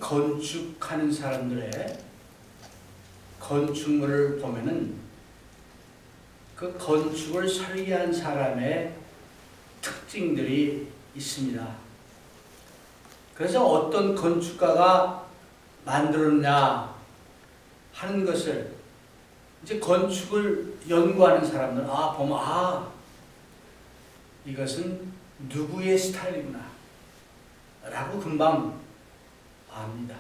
건축하는 사람들의 건축물을 보면은 그 건축을 설계한 사람의 특징들이 있습니다. 그래서 어떤 건축가가 만들었냐 하는 것을 이제 건축을 연구하는 사람들 보면 이것은 누구의 스타일이구나 라고 금방 압니다.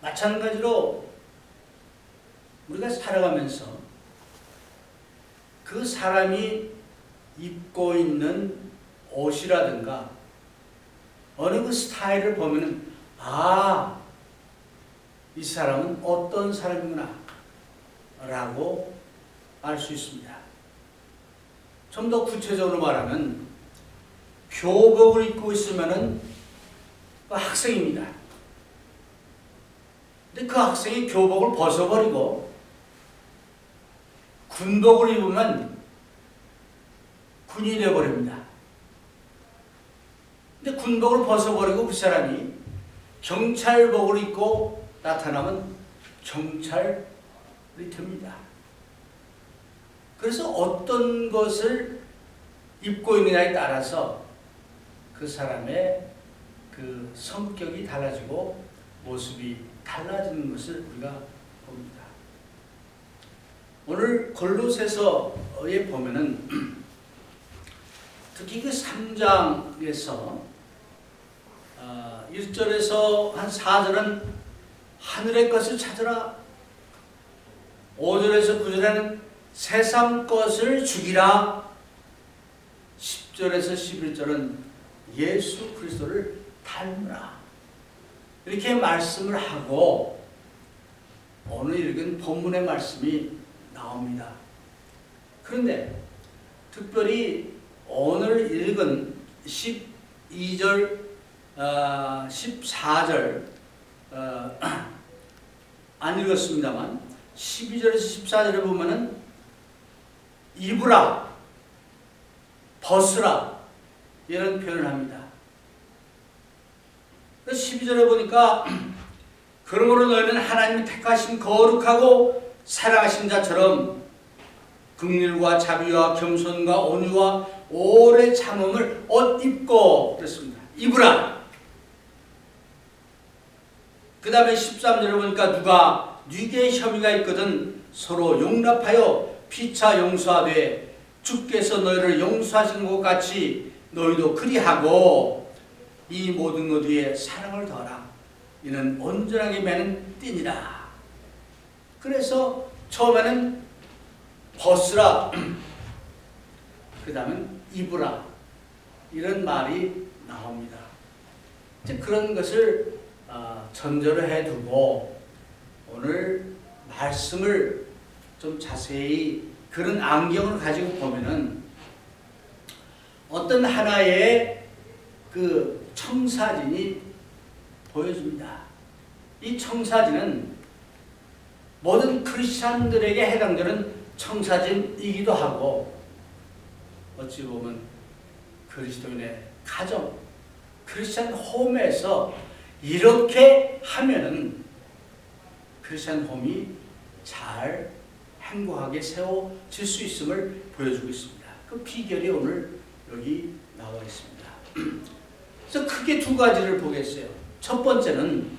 마찬가지로 우리가 살아가면서 그 사람이 입고 있는 옷이라든가 어느 그 스타일을 보면은 이 사람은 어떤 사람이구나 라고 알 수 있습니다. 좀 더 구체적으로 말하면 교복을 입고 있으면은 학생입니다. 근데 그 학생이 교복을 벗어버리고 군복을 입으면 군인이 되어버립니다. 근데 군복을 벗어버리고 그 사람이 경찰복을 입고 나타나면 경찰이 됩니다. 그래서 어떤 것을 입고 있느냐에 따라서 그 사람의 그 성격이 달라지고 모습이 달라지는 것을 우리가 봅니다. 오늘 골로새서에 보면은 특히 그 3장에서 1절에서 한 4절은 하늘의 것을 찾으라, 5절에서 9절에는 세상 것을 죽이라, 10절에서 11절은 예수 그리스도를 닮으라 이렇게 말씀을 하고 오늘 읽은 본문의 말씀이 나옵니다. 그런데 특별히 오늘 읽은 12절, 14절 안 읽었습니다만 12절에서 14절에 보면은 입으라, 벗으라 이런 표현을 합니다. 12절에 보니까 그러므로 너희는 하나님이 택하신 거룩하고 사랑하신 자처럼 긍휼과 자비와 겸손과 온유와 오래 참음을 옷 입고 그랬습니다. 입으라. 그 다음에 13절에 보니까 누가 네게 혐의가 있거든 서로 용납하여 피차 용서하되 주께서 너희를 용서하신 것 같이 너희도 그리하고 이 모든 것 위에 사랑을 더하라. 이는 온전하게 매는 띠니라. 그래서 처음에는 벗으라, 그 다음엔 입으라 이런 말이 나옵니다. 이제 그런 것을 전제로 해두고 오늘 말씀을 좀 자세히 그런 안경을 가지고 보면은 어떤 하나의 그 청사진이 보여집니다. 이 청사진은 모든 크리스찬들에게 해당되는 청사진이기도 하고 어찌 보면 그리스도인의 가정, 크리스찬 홈에서 이렇게 하면은 크리스찬 홈이 잘 행복하게 세워질 수 있음을 보여주고 있습니다. 그 비결이 오늘 여기 나와 있습니다. 그래서 크게 두 가지를 보겠어요. 첫 번째는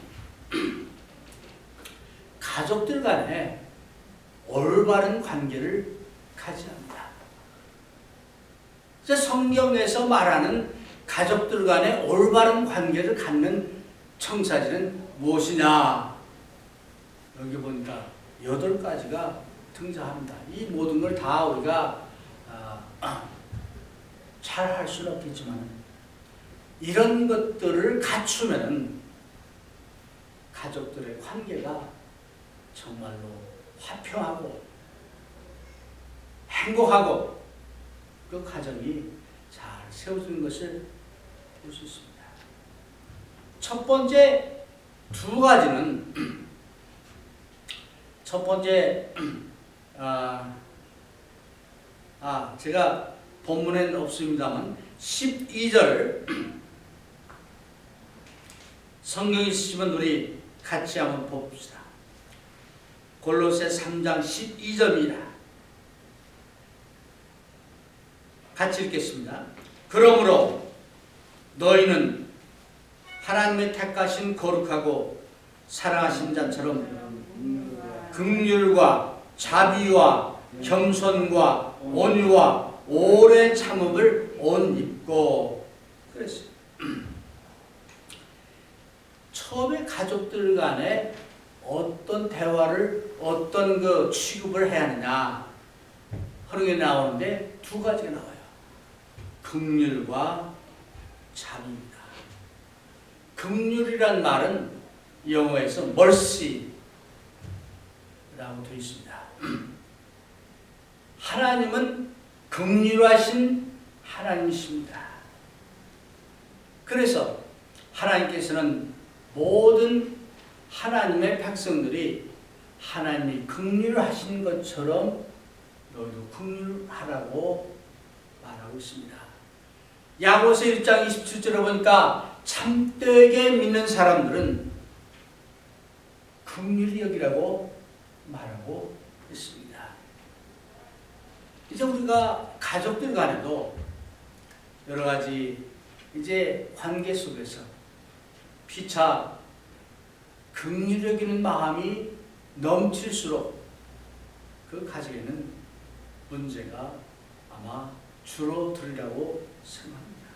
가족들 간에 올바른 관계를 가져야 합니다. 성경에서 말하는 가족들 간에 올바른 관계를 갖는 청사진은 무엇이냐? 여기 보니까 8가지가 등장합니다. 이 모든 걸 다 우리가 잘 할 수는 없겠지만 이런 것들을 갖추면 가족들의 관계가 정말로 화평하고 행복하고 그 가정이 잘 세워지는 것을 볼 수 있습니다. 첫 번째 두 가지는 첫 번째 제가 본문에는 없습니다만 12절 성경 있으시면 우리 같이 한번 봅시다. 골로새 3장 12절입니다. 같이 읽겠습니다. 그러므로 너희는 하나님의 택하신 거룩하고 사랑하신 자처럼 긍휼과 자비와 겸손과 온유와 오래 참음을 옷 입고 그랬어요. 처음에 가족들 간에 어떤 대화를 어떤 그 취급을 해야 하느냐 하는 게 나오는데 두 가지가 나와요. 긍휼과 자비입니다. 긍휼이란 말은 영어에서 mercy라고 되어 있습니다. 하나님은 긍휼하신 하나님이십니다. 그래서 하나님께서는 모든 하나님의 백성들이 하나님이 긍휼하신 것처럼 너희도 긍휼하라고 말하고 있습니다. 야고보서 1장 27절에 보니까 참되게 믿는 사람들은 긍휼히 여기라고 말하고 있습니다. 이제 우리가 가족들 간에도 여러 가지 이제 관계 속에서 피차 긍휼히 여기는 마음이 넘칠수록 그 가정에는 문제가 아마 줄어들려고 생각합니다.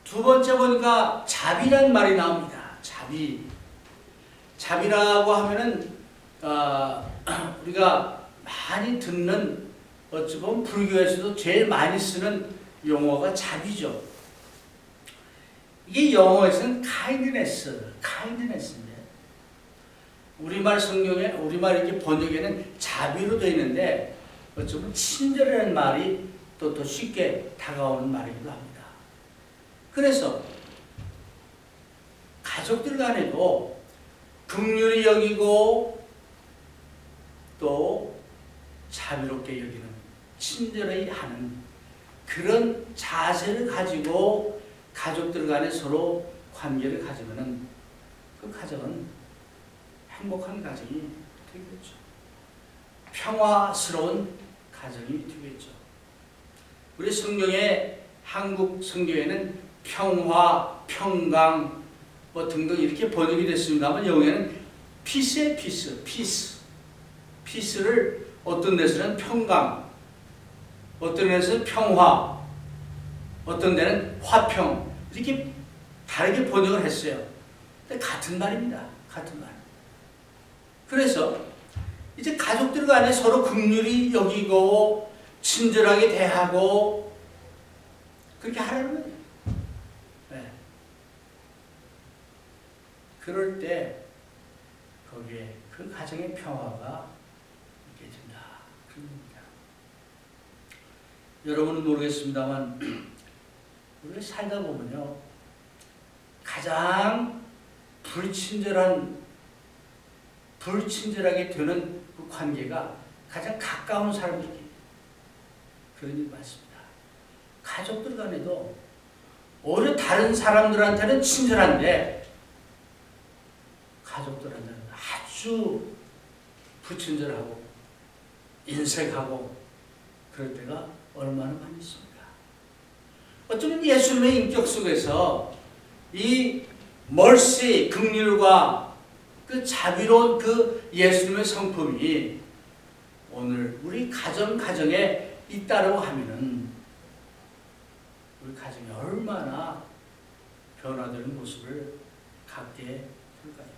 두 번째 보니까 자비란 말이 나옵니다. 자비라고 하면은 우리가 많이 듣는 어찌 보면 불교에서도 제일 많이 쓰는 용어가 자비죠. 이게 영어에서는 kindness인데 우리말 성경에 우리말 이렇게 번역에는 자비로 되어 있는데 어쩌면 친절이라는 말이 또 더 쉽게 다가오는 말이기도 합니다. 그래서 가족들 간에도 긍휼히 여기고 또 자비롭게 여기는 친절히 하는 그런 자세를 가지고 가족들 간에 서로 관계를 가지면은 그 가정은 행복한 가정이 되겠죠. 평화스러운 가정이 되겠죠. 우리 성경에 한국 성경에는 평화, 평강 뭐 등등 이렇게 번역이 됐습니다만 영어에는 피스의 피스를 어떤 데서는 평강, 어떤 데서는 평화, 어떤 데는 화평 이렇게 다르게 번역을 했어요. 근데 같은 말입니다. 같은 말. 그래서 이제 가족들 간에 서로 긍휼히 여기고 친절하게 대하고 그렇게 하라는 거예요. 네. 그럴 때 거기에 그 가정의 평화가 있게 된다. 그런 겁니다. 여러분은 모르겠습니다만 우리가 살다 보면요 가장 불친절하게 되는 그 관계가 가장 가까운 사람들끼리 그런 일이 많습니다. 가족들 간에도 오히려 다른 사람들한테는 친절한데 가족들한테는 아주 불친절하고 인색하고 그럴 때가 얼마나 많이 있습니까? 어쩌면 예수님의 인격 속에서 이 mercy, 긍휼과 그 자비로운 그 예수님의 성품이 오늘 우리 가정에 있다라고 하면은 우리 가정이 얼마나 변화되는 모습을 갖게 될까요?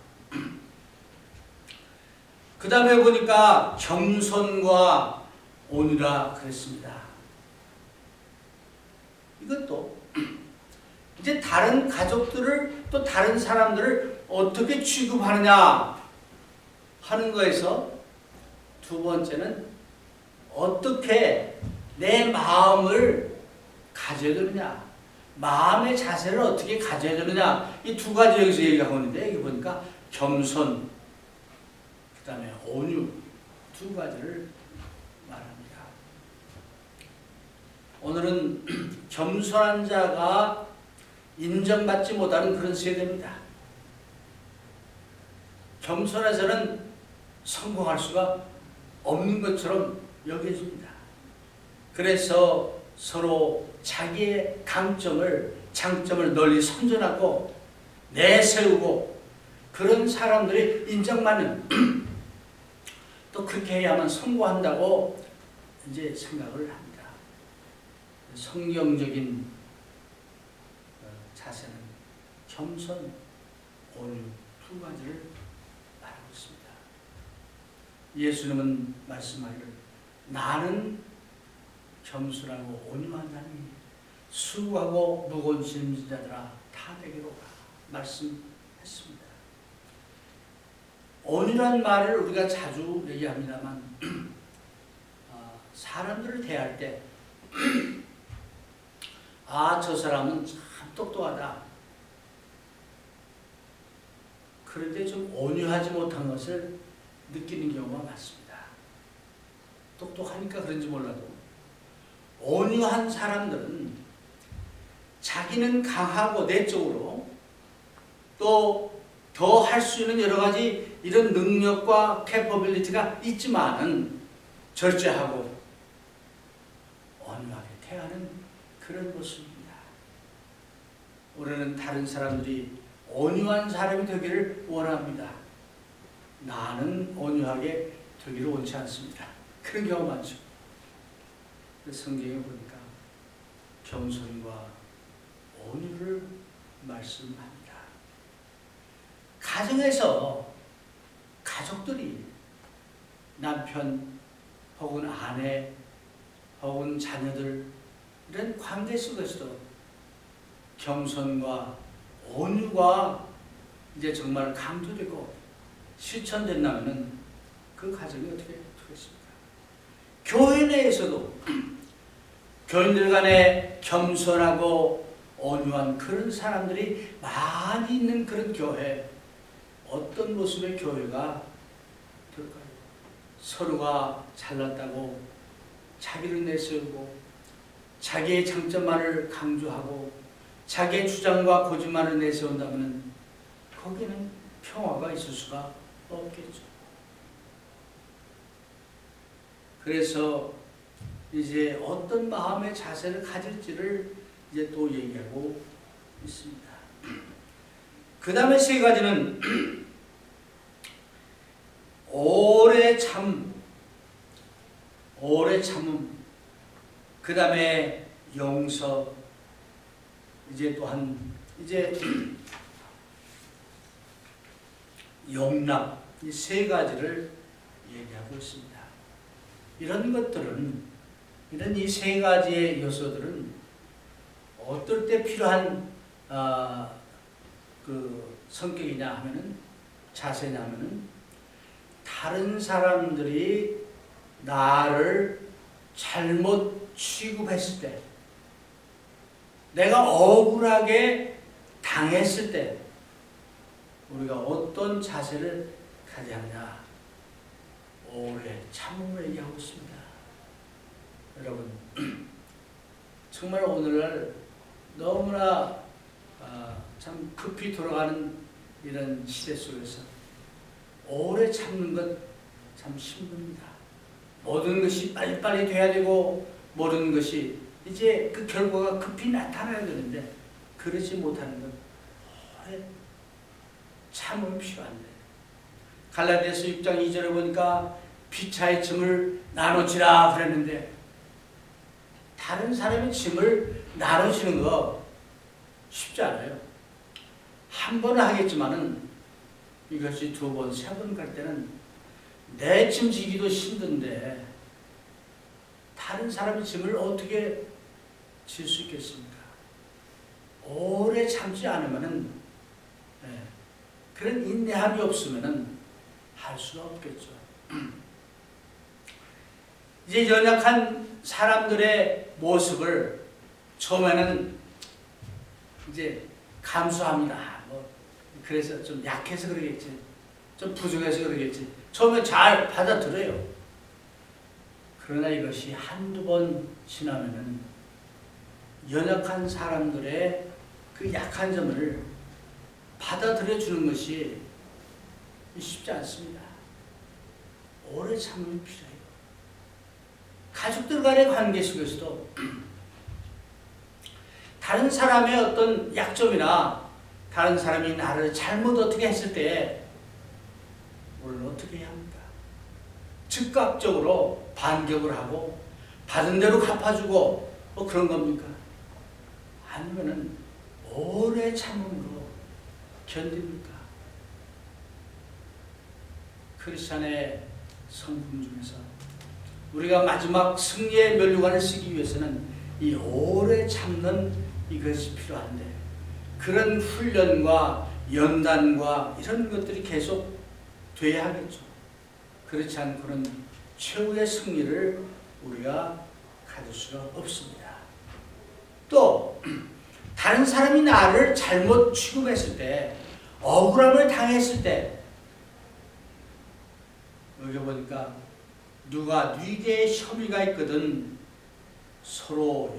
그 다음에 보니까 겸손과 온유라 그랬습니다. 이것도 이제 다른 가족들을 또 다른 사람들을 어떻게 취급하느냐 하는 거에서 두 번째는 어떻게 내 마음을 가져야 되느냐, 마음의 자세를 어떻게 가져야 되느냐 이 두 가지 여기서 얘기하고 있는데 여기 보니까 겸손, 그 다음에 온유 두 가지를 말합니다. 오늘은 겸손한 자가 인정받지 못하는 그런 세대입니다. 겸손해서는 성공할 수가 없는 것처럼 여겨집니다. 그래서 서로 자기의 장점을 널리 선전하고 내세우고 그런 사람들이 인정받는 또 그렇게 해야만 성공한다고 이제 생각을 합니다. 성경적인 자세는 겸손, 온유 두 가지를 말하고 있습니다. 예수님은 말씀하기를 나는 겸손하고 온유한 자니 수고하고 무거운 짐진 자들아 다 내게로 오라 말씀했습니다. 온유란 말을 우리가 자주 얘기합니다만 사람들을 대할 때 저 사람은 참 똑똑하다. 그런데 좀 온유하지 못한 것을 느끼는 경우가 많습니다. 똑똑하니까 그런지 몰라도 온유한 사람들은 자기는 강하고 내적으로 또 더 할 수 있는 여러 가지 이런 능력과 캐퍼빌리티가 있지만은 절제하고 온유하게 대하는 그런 모습입니다. 우리는 다른 사람들이 온유한 사람이 되기를 원합니다. 나는 온유하게 되기를 원치 않습니다. 그런 경우 많죠. 성경에 보니까 겸손과 온유를 말씀합니다. 가정에서 가족들이 남편 혹은 아내 혹은 자녀들 이런 관계 속에서도 겸손과 온유가 이제 정말 강조되고 실천된다면 그 가정이 어떻게 되겠습니까? 교회 내에서도 교인들 간에 겸손하고 온유한 그런 사람들이 많이 있는 그런 교회, 어떤 모습의 교회가 될까요? 서로가 잘났다고 자기를 내세우고 자기의 장점만을 강조하고 자기의 주장과 거짓말을 내세운다면 거기는 평화가 있을 수가 없겠죠. 그래서 이제 어떤 마음의 자세를 가질지를 이제 또 얘기하고 있습니다. 그 다음에 세 가지는 오래 참음, 그 다음에 용서, 이제 또한 이제 용납, 이 세 가지를 얘기하고 있습니다. 이런 것들은, 이런 이 세 가지의 요소들은 어떨 때 필요한 그 성격이냐 하면은, 자세냐 하면은, 다른 사람들이 나를 잘못 취급했을 때, 내가 억울하게 당했을 때 우리가 어떤 자세를 가져야 하느냐, 오래 참음을 얘기하고 있습니다. 여러분, 정말 오늘날 너무나 참 급히 돌아가는 이런 시대 속에서 오래 참는 것 참 힘듭니다. 모든 것이 빨리빨리 돼야 되고 모든 것이 이제 그 결과가 급히 나타나야 되는데 그러지 못하는 것, 오래 참음이 필요한데, 갈라디아서 6장 2절에 보니까 피차의 짐을 나눠지라 그랬는데, 다른 사람의 짐을 나눠지는 거 쉽지 않아요. 한 번은 하겠지만은 이것이 두 번, 세 번 갈 때는 내 짐 지기도 힘든데 다른 사람의 짐을 어떻게 질 수 있겠습니까? 오래 참지 않으면은, 그런 인내함이 없으면은 할 수가 없겠죠. 이제 연약한 사람들의 모습을 처음에는 이제 감수합니다. 그래서 좀 약해서 그러겠지, 좀 부족해서 그러겠지, 처음에 잘 받아들여요. 그러나 이것이 한두 번 지나면은 연약한 사람들의 그 약한 점을 받아들여 주는 것이 쉽지 않습니다. 오래 참음이 필요해요. 가족들 간의 관계 속에서도 다른 사람의 어떤 약점이나 다른 사람이 나를 잘못 어떻게 했을 때 우리는 어떻게 해야 합니까? 즉각적으로 반격을 하고 받은 대로 갚아주고 뭐 그런 겁니까? 아니면은 오래 참음으로 견딥니까? 크리스찬의 성품 중에서 우리가 마지막 승리의 면류관을 쓰기 위해서는 이 오래 참는 이것이 필요한데, 그런 훈련과 연단과 이런 것들이 계속 돼야 하겠죠. 그렇지 않고는 최후의 승리를 우리가 가질 수가 없습니다. 또 다른 사람이 나를 잘못 취급했을 때, 억울함을 당했을 때, 여기 보니까 누가 네게 혐의가 있거든 서로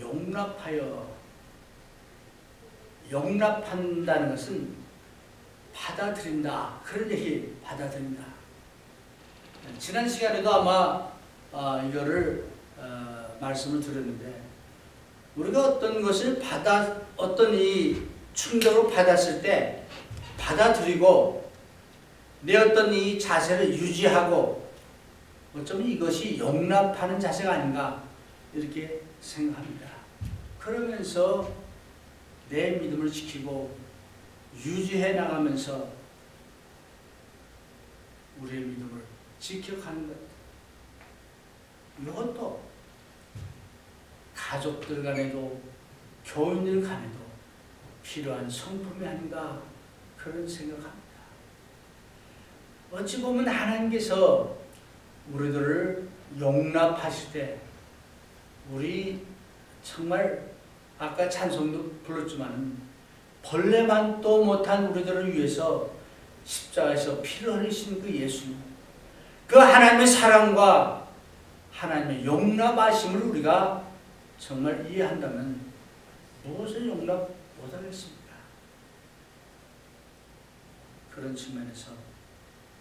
용납한다는 것은 받아들인다, 그런 얘기. 받아들인다. 지난 시간에도 아마 이거를 말씀을 드렸는데, 우리가 어떤 것을 어떤 이 충격을 받았을 때 받아들이고 내 어떤 이 자세를 유지하고 어쩌면 이것이 용납하는 자세가 아닌가 이렇게 생각합니다. 그러면서 내 믿음을 지키고 유지해 나가면서 우리의 믿음을 지켜가는 것, 이것도 가족들 간에도 교인들 간에도 필요한 성품이 아닌가 그런 생각합니다. 어찌 보면 하나님께서 우리들을 용납하실 때 우리 정말 아까 찬송도 불렀지만 벌레만도 못한 우리들을 위해서 십자가에서 피를 흘리신 그 예수님, 그 하나님의 사랑과 하나님의 용납하심을 우리가 정말 이해한다면 무엇을 용납 못하겠습니까? 그런 측면에서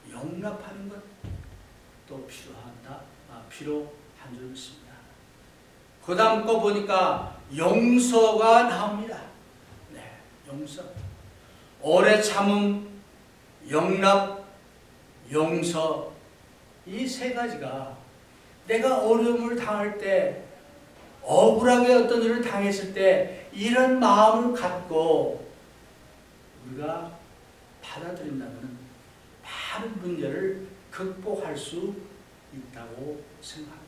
용납하는 것도 필요한 줄 믿습니다. 그 다음 거 보니까 용서가 나옵니다. 네, 용서. 오래 참음, 용납, 용서, 이 세 가지가 내가 어려움을 당할 때, 억울하게 어떤 일을 당했을 때 이런 마음을 갖고 우리가 받아들인다면 많은 문제를 극복할 수 있다고 생각합니다.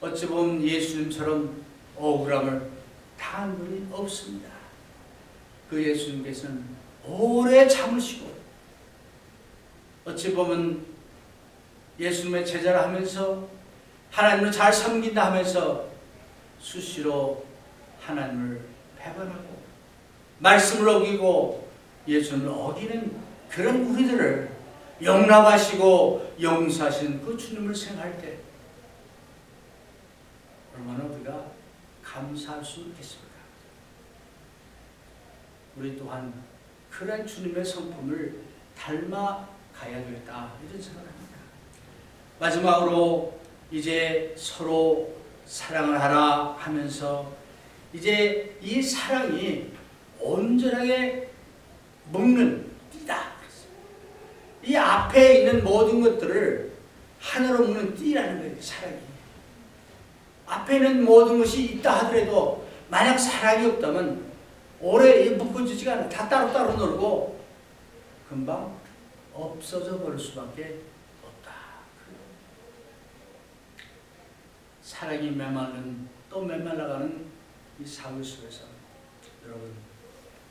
어찌 보면 예수님처럼 억울함을 당한 분이 없습니다. 그 예수님께서는 오래 참으시고, 어찌 보면 예수님의 제자를 하면서 하나님을 잘 섬긴다 하면서 수시로 하나님을 배반하고 말씀을 어기고 예수님을 어기는 그런 우리들을 용납하시고 용서하시는 그 주님을 생각할 때 얼마나 우리가 감사할 수 있겠습니까? 우리 또한 그런 주님의 성품을 닮아가야 되겠다, 이런 생각을 합니다. 마지막으로 이제 서로 사랑을 하라 하면서 이제 이 사랑이 온전하게 묶는 띠다. 이 앞에 있는 모든 것들을 하나로 묶는 띠라는 거예요. 사랑이. 앞에 있는 모든 것이 있다 하더라도 만약 사랑이 없다면 오래 묶어지지가 않아요. 다 따로따로 놀고 금방 없어져 버릴 수밖에 없다. 사랑이 메말른 또 메말라가는 이 사회 속에서 여러분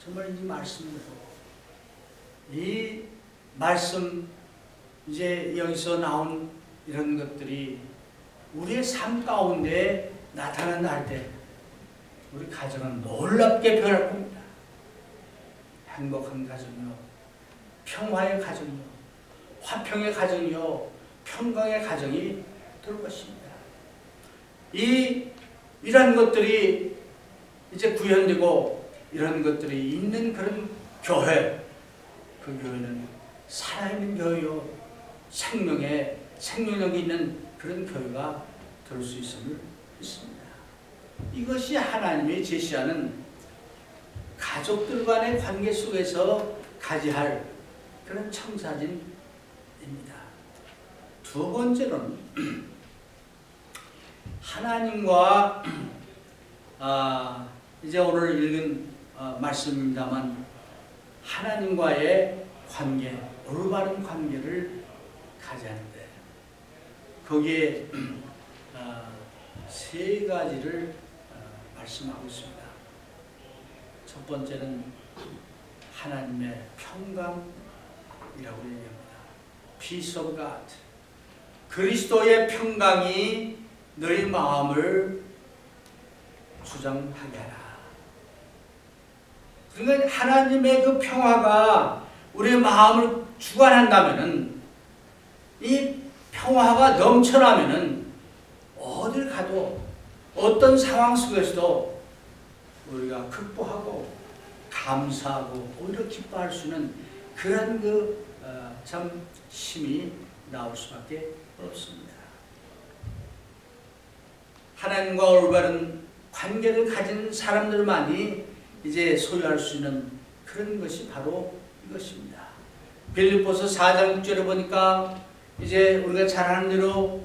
정말 이 말씀을 이 말씀 이제 여기서 나온 이런 것들이 우리의 삶 가운데 나타난다 할 때 우리 가정은 놀랍게 변할 겁니다. 행복한 가정이요, 평화의 가정이요, 화평의 가정이요, 평강의 가정이 될 것입니다. 이러한 것들이 이제 구현되고 이런 것들이 있는 그런 교회, 그 교회는 살아있는 교회요, 생명력이 있는 그런 교회가 될 수 있음을 믿습니다. 이것이 하나님이 제시하는 가족들 간의 관계 속에서 가져야 할 그런 청사진입니다. 두 번째로는 하나님과 이제 오늘 읽은 말씀입니다만 하나님과의 관계, 올바른 관계를 가져야 하는데 거기에 세 가지를 말씀하고 있습니다. 첫 번째는 하나님의 평강이라고 얘기합니다. Peace of God. 그리스도의 평강이 너희 마음을 주장하게 하라. 그러니까 하나님의 그 평화가 우리의 마음을 주관한다면은, 이 평화가 넘쳐나면은 어딜 가도 어떤 상황 속에서도 우리가 극복하고 감사하고 오히려 기뻐할 수 있는 그런 참 힘이 나올 수밖에 없습니다. 하나님과 올바른 관계를 가진 사람들만이 이제 소유할 수 있는 그런 것이 바로 이것입니다. 빌립보서 4장 6절에 보니까 이제 우리가 잘 아는 대로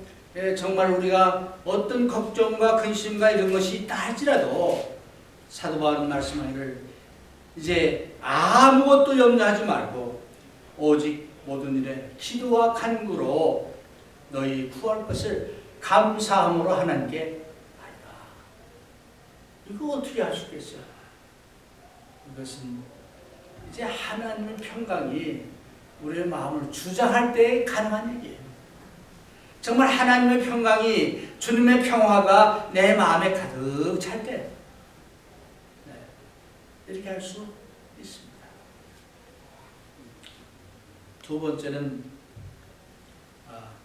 정말 우리가 어떤 걱정과 근심과 이런 것이 있다 할지라도 사도 바울은 말씀하기를 이제 아무것도 염려하지 말고 오직 모든 일에 기도와 간구로 너희 구할 것을 감사함으로 하나님께 하리라. 이거 어떻게 할 수 있겠어요? 이것은 이제 하나님의 평강이 우리의 마음을 주장할 때 가능한 얘기예요. 정말 하나님의 평강이, 주님의 평화가 내 마음에 가득 찰 때 이렇게 할 수 있습니다. 두 번째는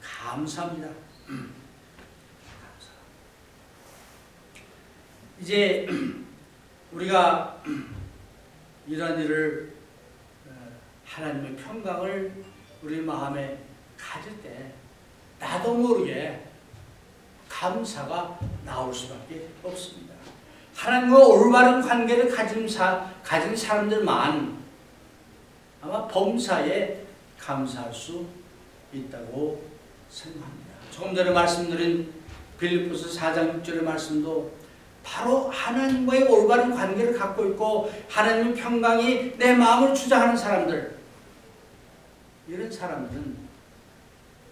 감사합니다. 감사. 이제 우리가 이런 일을 하나님의 평강을 우리 마음에 가질 때 나도 모르게 감사가 나올 수밖에 없습니다. 하나님과 올바른 관계를 가진 사람들만 아마 범사에 감사할 수 있다고 생각합니다. 조금 전에 말씀드린 빌립보서 4장 6절의 말씀도 바로 하나님과의 올바른 관계를 갖고 있고 하나님의 평강이 내 마음을 주장하는 사람들, 이런 사람들은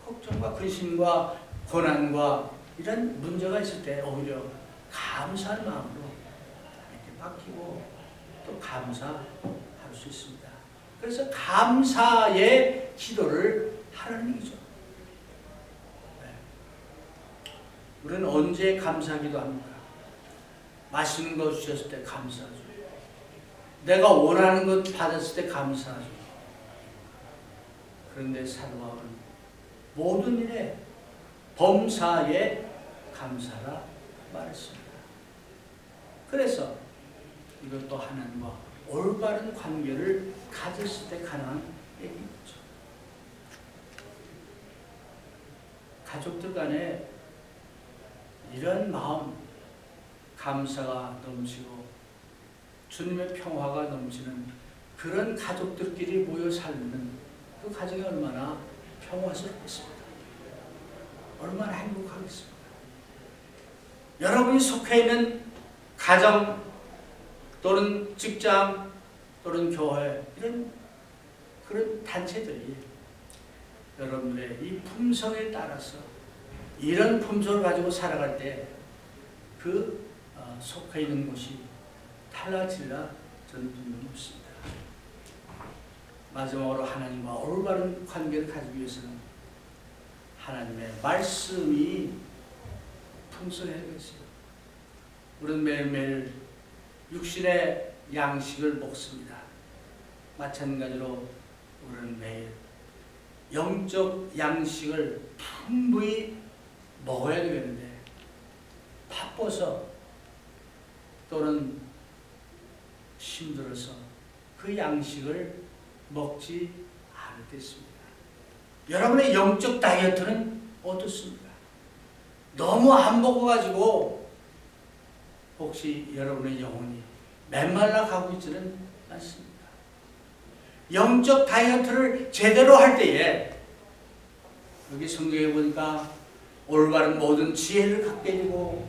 걱정과 근심과 고난과 이런 문제가 있을 때 오히려 감사할 마음으로 이렇게 바뀌고 또 감사할 수 있습니다. 그래서 감사의 기도를 하라는 얘기죠. 우리는 언제 감사하기도 합니까? 맛있는 거 주셨을 때 감사하죠. 내가 원하는 것 받았을 때 감사하죠. 그런데 사도 바울은 모든 일에 범사에 감사라 말했습니다. 그래서 이것도 하나님과 올바른 관계를 가졌을 때 가능한 얘기죠. 가족들 간에 이런 마음, 감사가 넘치고 주님의 평화가 넘치는 그런 가족들끼리 모여 살면 그 가정이 얼마나 평화스럽겠습니까? 얼마나 행복하겠습니까? 여러분이 속해 있는 가정 또는 직장 또는 교회, 이런 그런 단체들이 여러분들의 이 품성에 따라서 이런 품성을 가지고 살아갈 때 그 속해 있는 곳이 달라질라 저는 분명히 없습니다. 마지막으로 하나님과 올바른 관계를 가지기 위해서는 하나님의 말씀이 풍성해야겠어요. 우리는 매일매일 육신의 양식을 먹습니다. 마찬가지로 우리는 매일 영적 양식을 풍부히 먹어야 되겠는데 바빠서 또는 힘들어서 그 양식을 먹지 않았습니다. 여러분의 영적 다이어트는 어떻습니까? 너무 안 먹어가지고 혹시 여러분의 영혼이 메말라 가고 있지는 않습니다. 영적 다이어트를 제대로 할 때에 여기 성경에 보니까 올바른 모든 지혜를 갖게 되고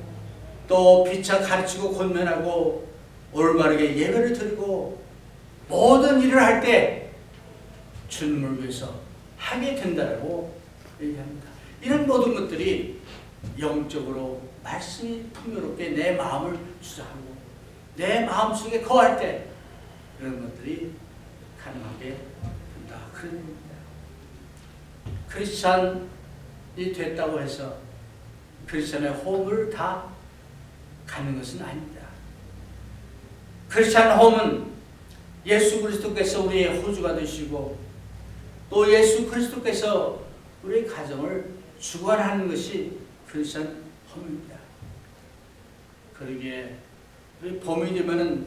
또 피차 가르치고 권면하고 올바르게 예배를 드리고 모든 일을 할 때 주님을 위해서 하게 된다라고 얘기합니다. 이런 모든 것들이 영적으로 말씀이 풍요롭게 내 마음을 주장하고 내 마음속에 거할 때 이런 것들이 가능하게 된다. 그런 의미입니다. 크리스찬이 됐다고 해서 크리스찬의 홈을 다 갖는 것은 아닙니다. 크리스찬 홈은 예수 그리스도께서 우리의 호주가 되시고 또 예수 그리스도께서 우리의 가정을 주관하는 것이 크리스찬 홈입니다. 그러기에 우리 봄이 되면은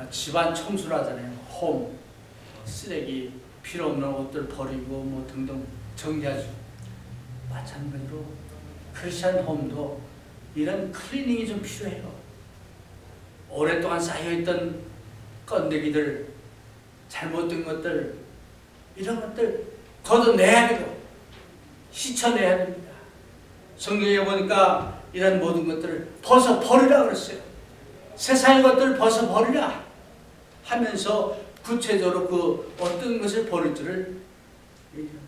집안 청소를 하잖아요. 홈, 쓰레기, 필요 없는 옷들 버리고 뭐 등등 정리하죠. 마찬가지로 크리스찬 홈도 이런 클리닝이 좀 필요해요. 오랫동안 쌓여있던 건더기들, 잘못된 것들, 이런 것들 걷어내야 되고 씻어내야 됩니다. 성경에 보니까 이런 모든 것들을 벗어버리라 그랬어요. 세상의 것들을 벗어버리라 하면서 구체적으로 그 어떤 것을 버릴지를 얘기합니다.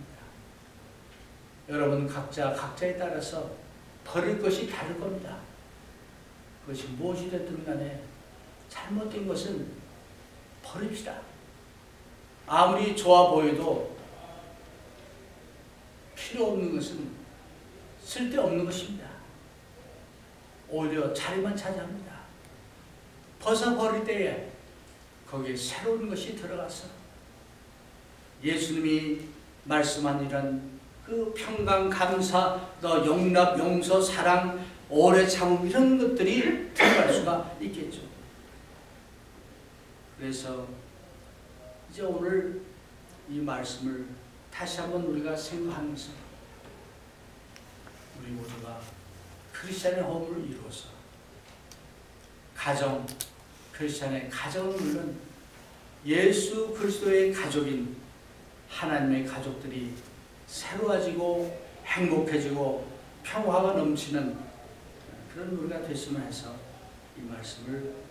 여러분 각자에 따라서 버릴 것이 다를 겁니다. 그것이 무엇이 됐든 간에 잘못된 것은 버립시다. 아무리 좋아 보여도 필요 없는 것은 쓸데없는 것입니다. 오히려 자리만 차지합니다. 벗어버릴 때에 거기에 새로운 것이 들어가서 예수님이 말씀한 이런 그 평강, 감사, 또 용납, 용서, 사랑, 오래 참음 이런 것들이 들어갈 수가 있겠죠. 그래서 이제 오늘 이 말씀을 다시 한번 우리가 생각하면서 우리 모두가 크리스찬의 홈을 이루어서 가정, 크리스찬의 가정은 물론 예수 그리스도의 가족인 하나님의 가족들이 새로워지고 행복해지고 평화가 넘치는 그런 우리가 됐으면 해서 이 말씀을